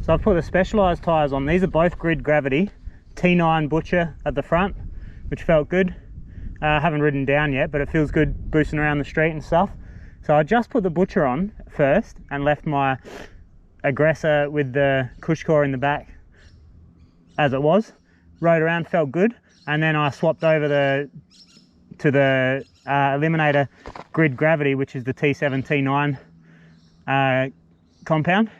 So I've put the Specialized tyres on. These are both Grid Gravity, T9 Butcher at the front, which felt good. I haven't ridden down yet, but it feels good boosting around the street and stuff. So I just put the Butcher on first and left my Aggressor with the cush core in the back as it was. Rode around, felt good, and then I swapped over to the Eliminator Grid Gravity, which is the T7 T9 compound,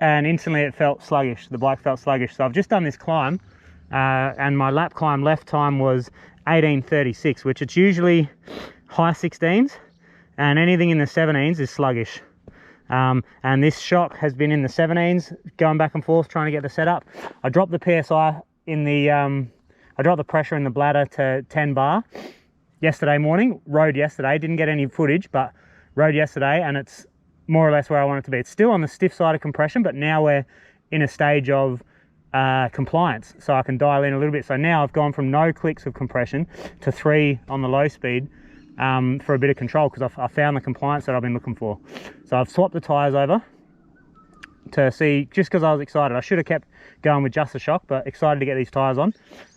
and instantly it felt sluggish. The bike felt sluggish. So I've just done this climb, and my lap climb left time was 18:36, which it's usually high 16s, and anything in the 17s is sluggish. And this shock has been in the 17s, going back and forth trying to get the setup. I dropped the PSI in the I dropped the pressure in the bladder to 10 bar yesterday morning. Rode yesterday, didn't get any footage, but rode yesterday, and it's more or less where I want it to be. It's still on the stiff side of compression, but now we're in a stage of compliance, so I can dial in a little bit. So now I've gone from no clicks of compression to 3 on the low speed for a bit of control, because I found the compliance that I've been looking for. So I've swapped the tyres over to see, just because I was excited. I should have kept going with just the shock, but excited to get these tyres on.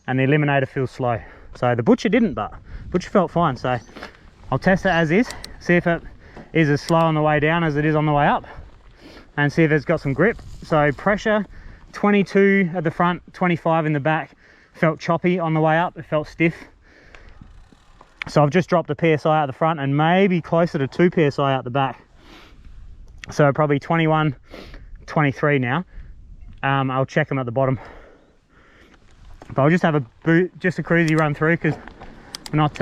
And the Eliminator feels slow. So the Butcher didn't, but Butcher felt fine. So I'll test it as is, see if it is as slow on the way down as it is on the way up, and see if it's got some grip. So pressure, 22 at the front, 25 in the back. Felt choppy on the way up, it felt stiff. So I've just dropped the PSI out the front and maybe closer to 2 PSI out the back. So probably 21, 23 now. I'll check them at the bottom. But I'll just have just a cruisy run through, because we're not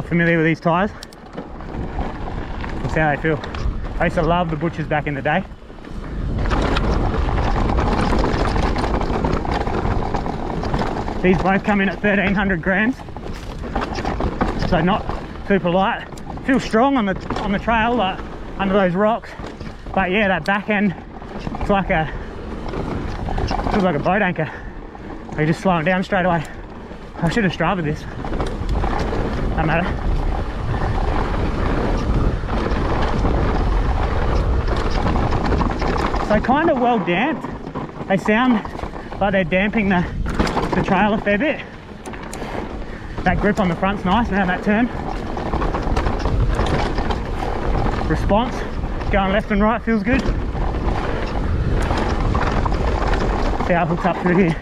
familiar with these tyres. We'll see how they feel. I used to love the Butchers back in the day. These both come in at 1300 grams, so not super light. Feels strong on the trail, like under those rocks. But yeah, that back end, it's like feels like a boat anchor. You're just slowing down straight away. I should have Strava this. Don't matter. So kind of well damped. They sound like they're damping the trail a fair bit. That grip on the front's nice around that turn. Response, going left and right, feels good. See how it hooks up through here.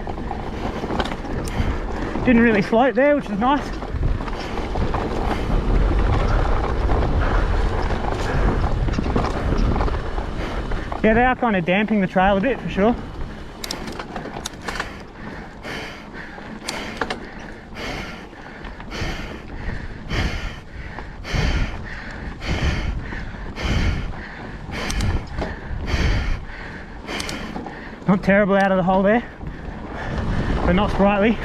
Didn't really float there, which is nice. Yeah, they are kind of damping the trail a bit for sure. Not terrible out of the hole there, but not sprightly.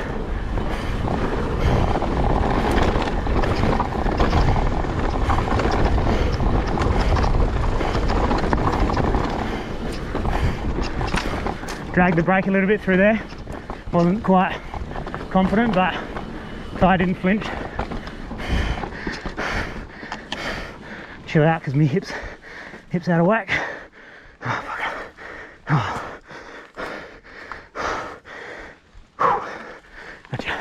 Dragged the brake a little bit through there. Wasn't quite confident, but I didn't flinch. Chill out, because my hips out of whack. Oh, fuck. Oh. Gotcha.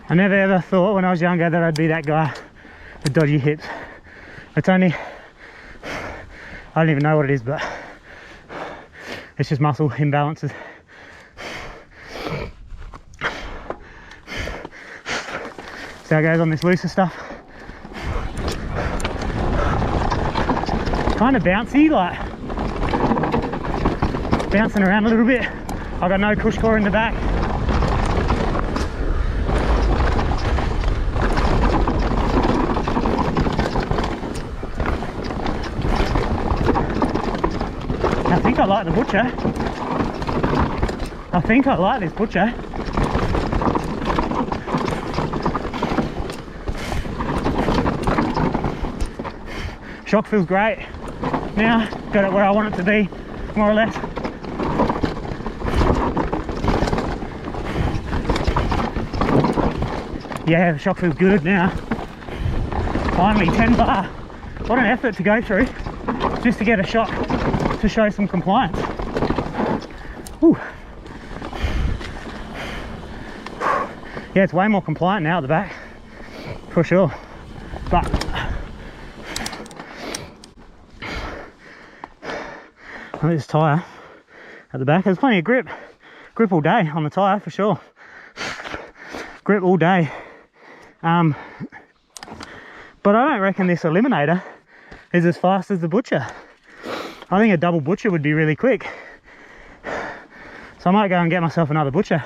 I never ever thought when I was younger that I'd be that guy with dodgy hips. It's only, I don't even know what it is, but it's just muscle imbalances. See how it goes on this looser stuff. Kind of bouncy, like bouncing around a little bit. I've got no cush core in the back. I think I like the Butcher. I think I like this Butcher. Shock feels great. Now, got it where I want it to be, more or less. Yeah, the shock feels good now. Finally, 10 bar. What an effort to go through just to get a shot to show some compliance. Whew. Yeah, it's way more compliant now at the back, for sure. But this tyre at the back, there's plenty of grip all day on the tyre for sure. Grip all day. But I don't reckon this Eliminator is as fast as the Butcher. I think a double Butcher would be really quick. So I might go and get myself another Butcher.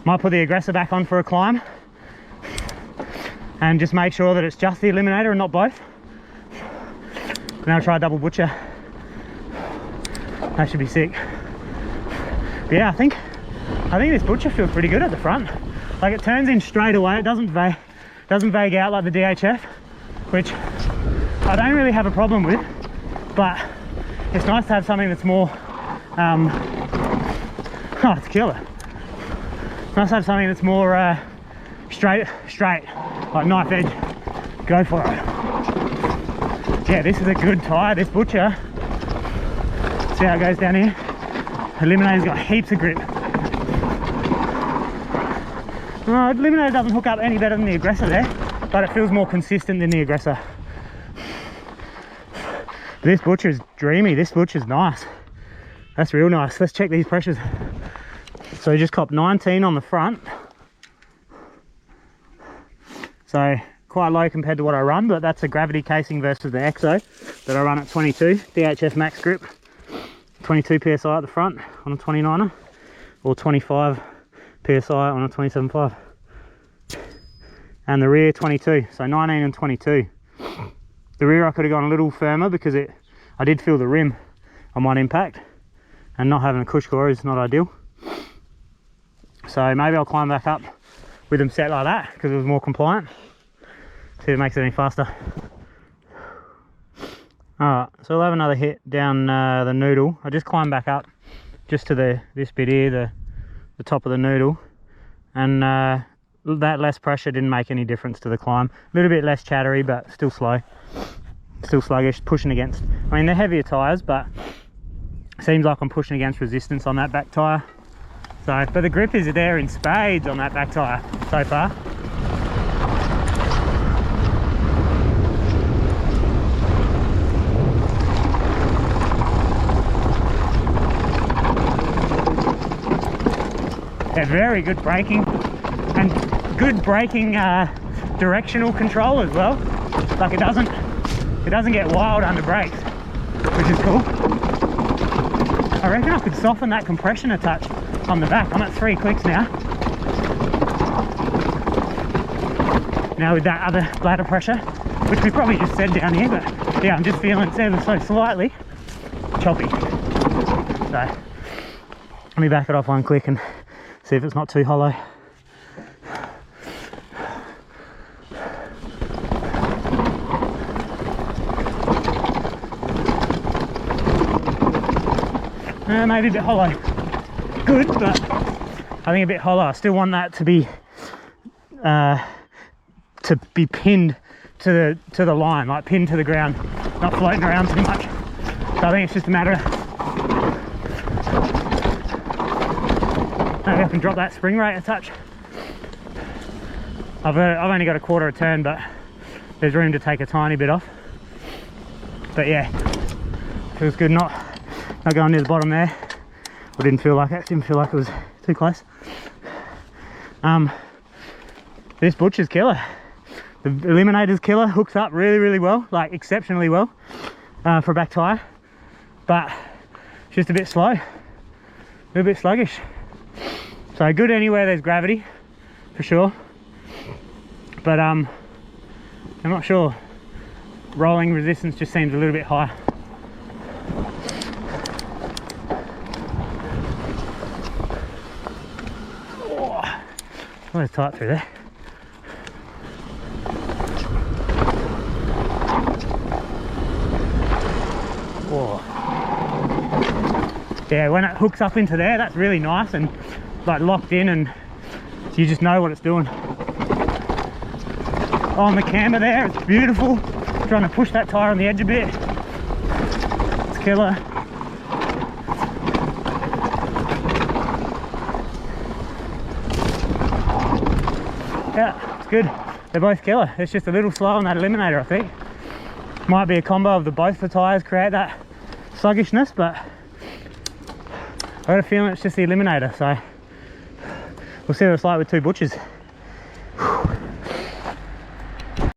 Might put the Aggressor back on for a climb and just make sure that it's just the Eliminator and not both. And I'll try a double Butcher. That should be sick. But yeah, I think this Butcher feels pretty good at the front. Like, it turns in straight away. It doesn't vague out like the DHF, which I don't really have a problem with. But it's nice to have something that's more oh, it's a killer. It's nice to have something that's more straight, like knife edge. Go for it. Yeah, this is a good tyre, this Butcher. See how it goes down here? Eliminator's got heaps of grip. Eliminator doesn't hook up any better than the Aggressor there, but it feels more consistent than the Aggressor. This Butcher is dreamy, this Butcher's nice. That's real nice. Let's check these pressures. So we just copped 19 on the front. So quite low compared to what I run, but that's a gravity casing versus the EXO that I run at 22, DHF max grip. 22 PSI at the front on a 29er, or 25 PSI on a 27.5. And the rear 22, so 19 and 22. The rear I could have gone a little firmer because I did feel the rim on one impact, and not having a cush core is not ideal. So maybe I'll climb back up with them set like that because it was more compliant. See if it makes it any faster. Alright, so we'll have another hit down the noodle. I just climbed back up just to this bit here, the top of the noodle, and that less pressure didn't make any difference to the climb. A little bit less chattery, but still slow, still sluggish, pushing against. I mean, they're heavier tyres, but it seems like I'm pushing against resistance on that back tyre. So, but the grip is there in spades on that back tyre so far. Yeah, very good braking, and good braking directional control as well. Like, it doesn't get wild under brakes, which is cool. I reckon I could soften that compression a touch on the back. I'm at 3 clicks now. Now with that other bladder pressure, which we probably just said down here, but yeah, I'm just feeling it's ever so slightly choppy. So let me back it off 1 click and see if it's not too hollow. Maybe a bit hollow. Good, but I think a bit hollow. I still want that to be pinned to the line, like pinned to the ground, not floating around too much. So I think it's just a matter of maybe I can drop that spring rate a touch. I've only got a quarter of a turn, but there's room to take a tiny bit off. But yeah, feels good not going near the bottom there. I didn't feel like it. Didn't feel like it was too close. This Butcher's killer. The Eliminator's killer. Hooks up really, really well, like exceptionally well for a back tyre, but it's just a bit slow, a little bit sluggish. So good anywhere there's gravity, for sure. But I'm not sure. Rolling resistance just seems a little bit high. Oh, it's tight through there. Whoa. Yeah, when it hooks up into there, that's really nice and like locked in and So you just know what it's doing. On the camber there, it's beautiful. Trying to push that tyre on the edge a bit. It's killer. Yeah, it's good. They're both killer. It's just a little slow on that Eliminator, I think. Might be a combo of the both the tyres create that sluggishness, but I got a feeling it's just the Eliminator, so we'll see what it's like with two butchers.